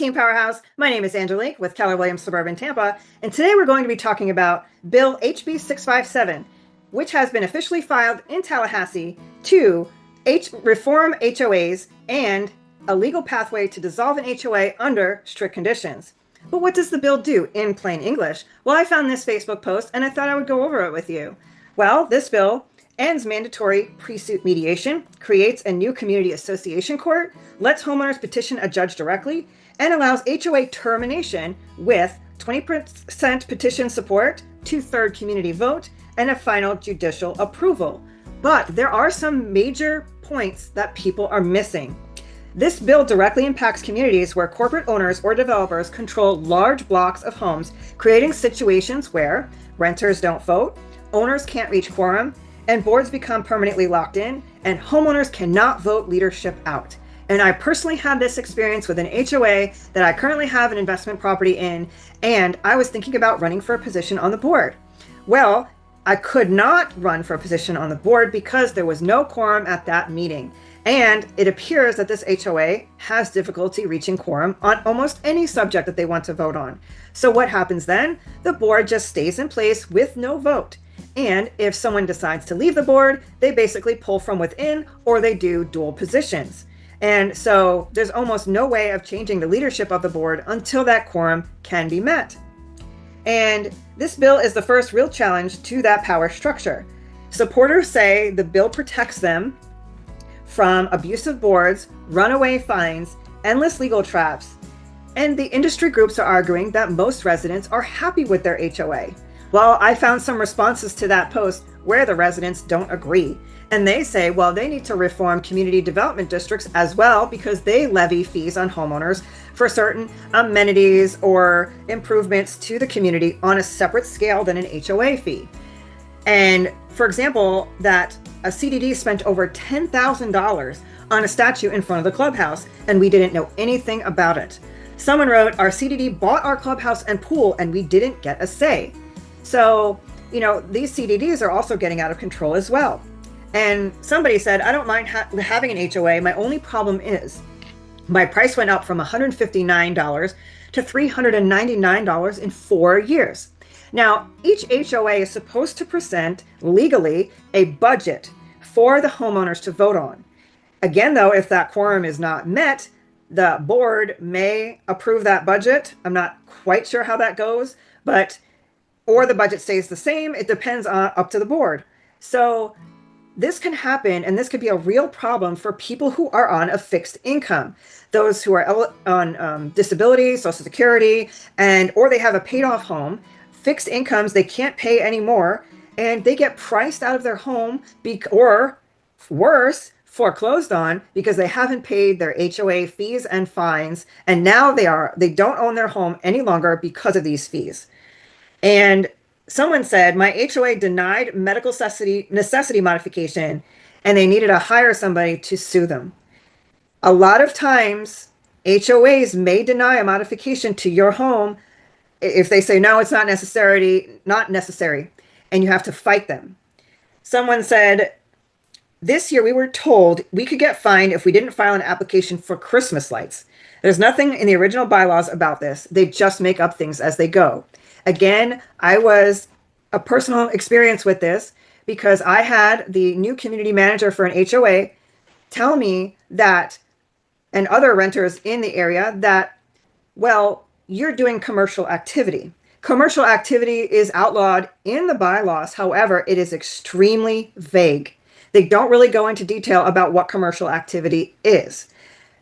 Team Powerhouse. My name is Angelique with Keller Williams Suburban Tampa, and today we're going to be talking about Bill HB 657, which has been officially filed in Tallahassee to reform HOAs and a legal pathway to dissolve an HOA under strict conditions. But what does the bill do in plain English? Well, I found this Facebook post and I thought I would go over it with you. Well, this bill ends mandatory presuit mediation, creates a new community association court, lets homeowners petition a judge directly, and allows HOA termination with 20% petition support, 2/3 community vote, and a final judicial approval. But there are some major points that people are missing. This bill directly impacts communities where corporate owners or developers control large blocks of homes, creating situations where renters don't vote, owners can't reach quorum, and boards become permanently locked in, and homeowners cannot vote leadership out. And I personally had this experience with an HOA that I currently have an investment property in, and I was thinking about running for a position on the board. Well, I could not run for a position on the board because there was no quorum at that meeting. And it appears that this HOA has difficulty reaching quorum on almost any subject that they want to vote on. So what happens then? The board just stays in place with no vote. And if someone decides to leave the board, they basically pull from within or they do dual positions. And so there's almost no way of changing the leadership of the board until that quorum can be met. And this bill is the first real challenge to that power structure. Supporters say the bill protects them from abusive boards, runaway fines, endless legal traps. And the industry groups are arguing that most residents are happy with their HOA. Well, I found some responses to that post where the residents don't agree. And they say, well, they need to reform community development districts as well because they levy fees on homeowners for certain amenities or improvements to the community on a separate scale than an HOA fee. And for example, that a CDD spent over $10,000 on a statue in front of the clubhouse, and we didn't know anything about it. Someone wrote, our CDD bought our clubhouse and pool, and we didn't get a say. So, these CDDs are also getting out of control as well. And somebody said, I don't mind having an HOA. My only problem is my price went up from $159 to $399 in 4 years. Now, each HOA is supposed to present legally a budget for the homeowners to vote on. Again, though, if that quorum is not met, the board may approve that budget. I'm not quite sure how that goes, or the budget stays the same. It depends up to the board. So this can happen, and this could be a real problem for people who are on a fixed income, those who are on disability, Social Security, or they have a paid off home. Fixed incomes, they can't pay anymore, and they get priced out of their home or worse, foreclosed on because they haven't paid their HOA fees and fines, and now they don't own their home any longer because of these fees. And someone said, my HOA denied medical necessity modification, and they needed to hire somebody to sue them. A lot of times, HOAs may deny a modification to your home if they say, no, it's not necessary, and you have to fight them. Someone said, this year we were told we could get fined if we didn't file an application for Christmas lights. There's nothing in the original bylaws about this. They just make up things as they go. Again, I was a personal experience with this because I had the new community manager for an HOA tell me that, and other renters in the area, that, well, you're doing commercial activity. Commercial activity is outlawed in the bylaws. However, it is extremely vague. They don't really go into detail about what commercial activity is.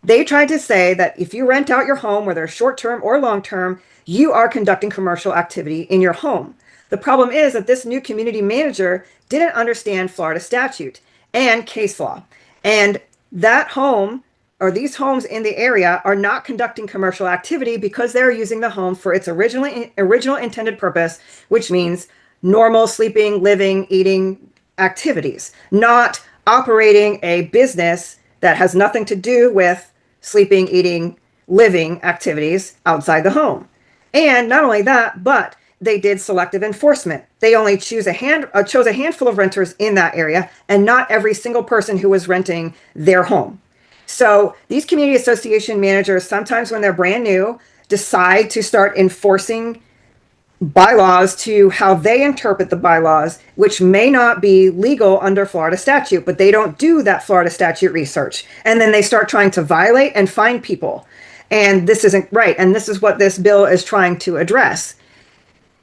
They tried to say that if you rent out your home, whether short-term or long-term, you are conducting commercial activity in your home. The problem is that this new community manager didn't understand Florida statute and case law. And that home or these homes in the area are not conducting commercial activity because they're using the home for its original intended purpose, which means normal sleeping, living, eating activities, not operating a business that has nothing to do with sleeping, eating, living activities outside the home. And not only that, but they did selective enforcement. They only chose a handful of renters in that area and not every single person who was renting their home. So these community association managers, sometimes when they're brand new, decide to start enforcing bylaws to how they interpret the bylaws, which may not be legal under Florida statute, but they don't do that Florida statute research. And then they start trying to violate and fine people. And this isn't right. And this is what this bill is trying to address.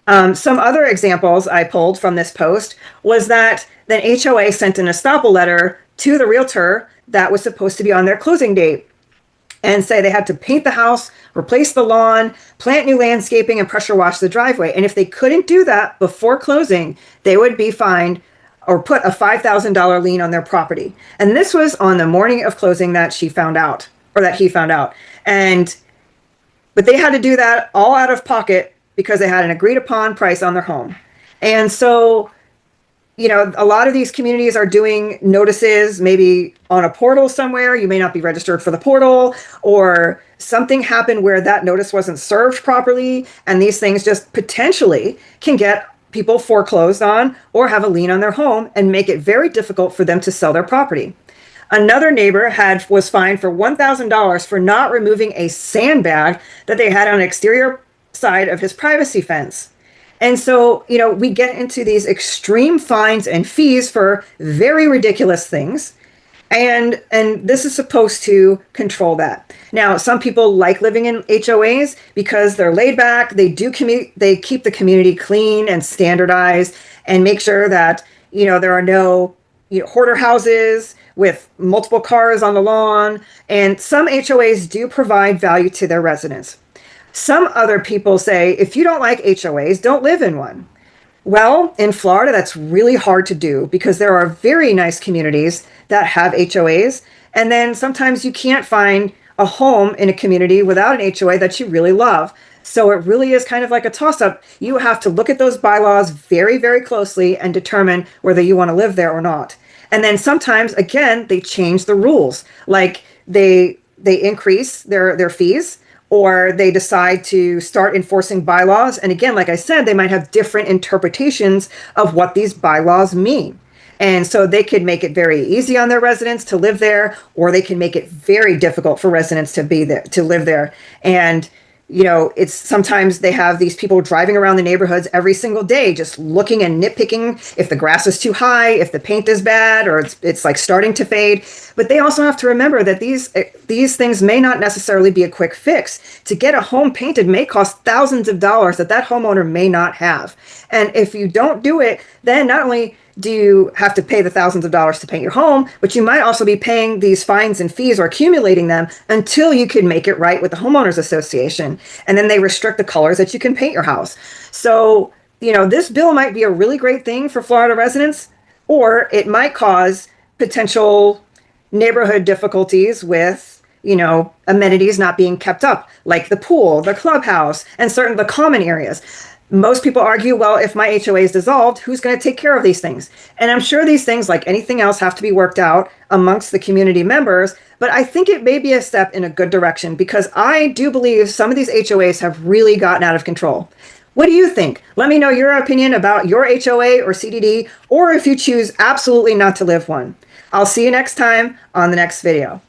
Some other examples I pulled from this post was that then HOA sent an estoppel letter to the realtor that was supposed to be on their closing date and say they had to paint the house, replace the lawn, plant new landscaping, and pressure wash the driveway. And if they couldn't do that before closing, they would be fined or put a $5,000 lien on their property. And this was on the morning of closing that she found out, or that he found out. But they had to do that all out of pocket because they had an agreed upon price on their home. And so, you know, a lot of these communities are doing notices maybe on a portal somewhere. You may not be registered for the portal, or something happened where that notice wasn't served properly. And these things just potentially can get people foreclosed on or have a lien on their home and make it very difficult for them to sell their property. Another neighbor was fined for $1,000 for not removing a sandbag that they had on the exterior side of his privacy fence. And so, you know, we get into these extreme fines and fees for very ridiculous things. And this is supposed to control that. Now, some people like living in HOAs because they're laid back. They keep the community clean and standardized and make sure that, you know, there are no, you know, hoarder houses with multiple cars on the lawn. And some HOAs do provide value to their residents. Some other people say, if you don't like HOAs, don't live in one. Well, in Florida, that's really hard to do because there are very nice communities that have HOAs. And then sometimes you can't find a home in a community without an HOA that you really love. So it really is kind of like a toss-up. You have to look at those bylaws very, very closely and determine whether you want to live there or not. And then sometimes, again, they change the rules. Like they increase their fees, or they decide to start enforcing bylaws. And again, like I said, they might have different interpretations of what these bylaws mean. And so they could make it very easy on their residents to live there, or they can make it very difficult for residents to be there, to live there. And, you know, it's sometimes they have these people driving around the neighborhoods every single day, just looking and nitpicking if the grass is too high, if the paint is bad, or it's like starting to fade. But they also have to remember that these things may not necessarily be a quick fix. To get a home painted may cost thousands of dollars that homeowner may not have. And if you don't do it, then not only do you have to pay the thousands of dollars to paint your home, but you might also be paying these fines and fees or accumulating them until you can make it right with the Homeowners Association. And then they restrict the colors that you can paint your house. So, you know, this bill might be a really great thing for Florida residents, or it might cause potential neighborhood difficulties with, you know, amenities not being kept up, like the pool, the clubhouse, and certain the common areas. Most people argue, well, if my HOA is dissolved, who's going to take care of these things? And I'm sure these things, like anything else, have to be worked out amongst the community members. But I think it may be a step in a good direction because I do believe some of these HOAs have really gotten out of control. What do you think? Let me know your opinion about your HOA or CDD, or if you choose absolutely not to live one. I'll see you next time on the next video.